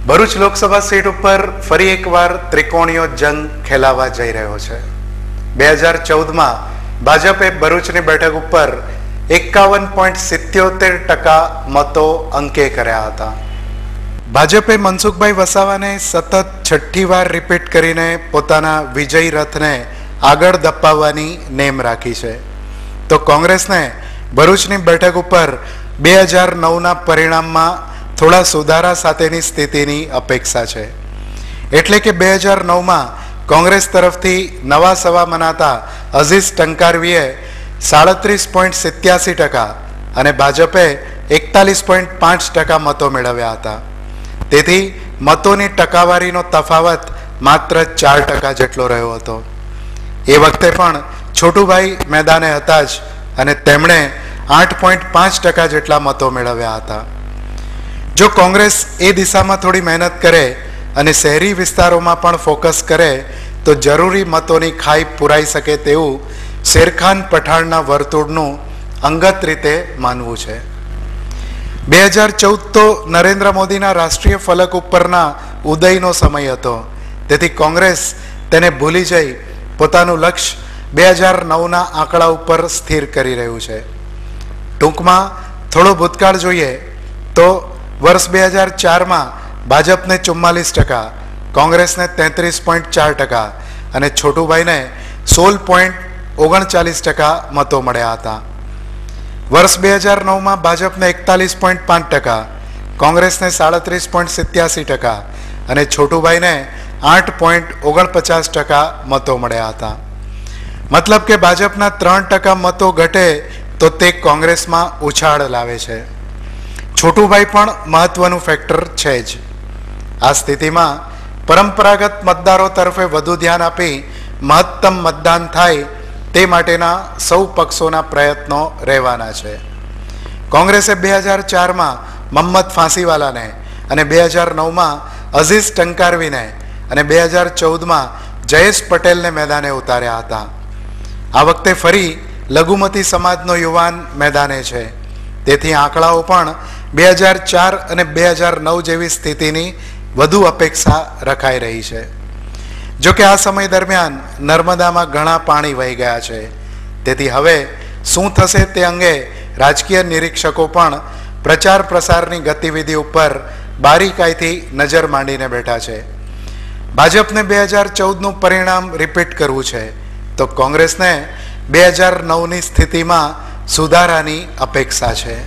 Bharuch Lok Sabha seat ઉપર ફરી એકવાર ત્રિકોણીયો જંગ ખેલાવા જઈ રહ્યો છે। 2014માં ભાજપે ભરૂચની બેઠક ઉપર 51.77% મતો અંકે કર્યા હતા। ભાજપે મનસુખભાઈ વસાવાને સતત છઠ્ઠી વાર રિપીટ કરીને પોતાના વિજય રથને આગળ ધપાવવાની નેમ રાખી છે, તો કોંગ્રેસને ભરૂચની બેઠક ઉપર 2009ના પરિણામમાં થોડા સુધારા સાથેની સ્થિતિની અપેક્ષા છે। એટલે કે 2009માં કોંગ્રેસ તરફથી નવા સવા મનાતા અઝીઝ ટંકારવીએ 37.87% અને ભાજપે 41.5% મતો મેળવ્યા હતા। તેથી મતોની ટકાવારીનો તફાવત માત્ર 4% જેટલો રહ્યો હતો। એ વખતે પણ છોટુભાઈ મેદાને હતા જ અને તેમણે 8.5% જેટલા મતો મેળવ્યા હતા। જો કોંગ્રેસ એ દિશામાં થોડી મહેનત કરે અને શહેરી વિસ્તારોમાં પણ ફોકસ કરે તો જરૂરી મતોની ખાઈ પુરાઈ શકે તેવું શેરખાન પઠાણના વર્તુળનું અંગત રીતે માનવું છે। 2014 તો નરેન્દ્ર મોદીના રાષ્ટ્રીય ફલક ઉપરના ઉદયનો સમય હતો, તેથી કોંગ્રેસ તેને ભૂલી જઈ પોતાનું લક્ષ્ય 2009ના આંકડા ઉપર સ્થિર કરી રહ્યું છે। ટૂંકમાં થોડો ભૂતકાળ જોઈએ તો વર્ષ 2004માં ભાજપને 44%, કોંગ્રેસને 33.4% અને છોટુભાઈને 16.39% મતો મળ્યા હતા। વર્ષ 2009માં ભાજપને 41.5%, કોંગ્રેસને 37.87% અને છોટુભાઈને 8.49% મતો મળ્યા હતા। મતલબ કે ભાજપના 3% મતો ઘટે તો તે કોંગ્રેસમાં ઉછાળ લાવે છે। છોટુભાઈ પણ મહત્વનું ફેક્ટર છે જ। આ સ્થિતિમાં પરંપરાગત મતદારો તરફે વધુ ધ્યાન આપી મહત્તમ મતદાન થાય તે માટેના સૌ પક્ષોના પ્રયત્નો રહેવાના છે। કોંગ્રેસે 2004માં મહમ્મદ ફાંસીવાલાને અને 2009માં અઝીઝ ટંકારવીને અને 2014માં જયેશ પટેલને મેદાને ઉતાર્યા હતા। આ વખતે ફરી લઘુમતી સમાજનો યુવાન મેદાને છે, તેથી આંકડાઓ પણ 2004 અને 2009 જેવી સ્થિતિની વધુ અપેક્ષા રખાઈ રહી છે। જોકે આ સમય દરમિયાન નર્મદામાં ઘણા પાણી વહી ગયા છે, તેથી હવે શું થશે તે અંગે રાજકીય નિરીક્ષકો પણ પ્રચાર પ્રસારની ગતિવિધિ ઉપર બારીકાઈથી નજર માંડીને બેઠા છે। ભાજપને 2014નું પરિણામ રિપીટ કરવું છે, તો કોંગ્રેસને 2009ની સ્થિતિમાં સુધારાની અપેક્ષા છે।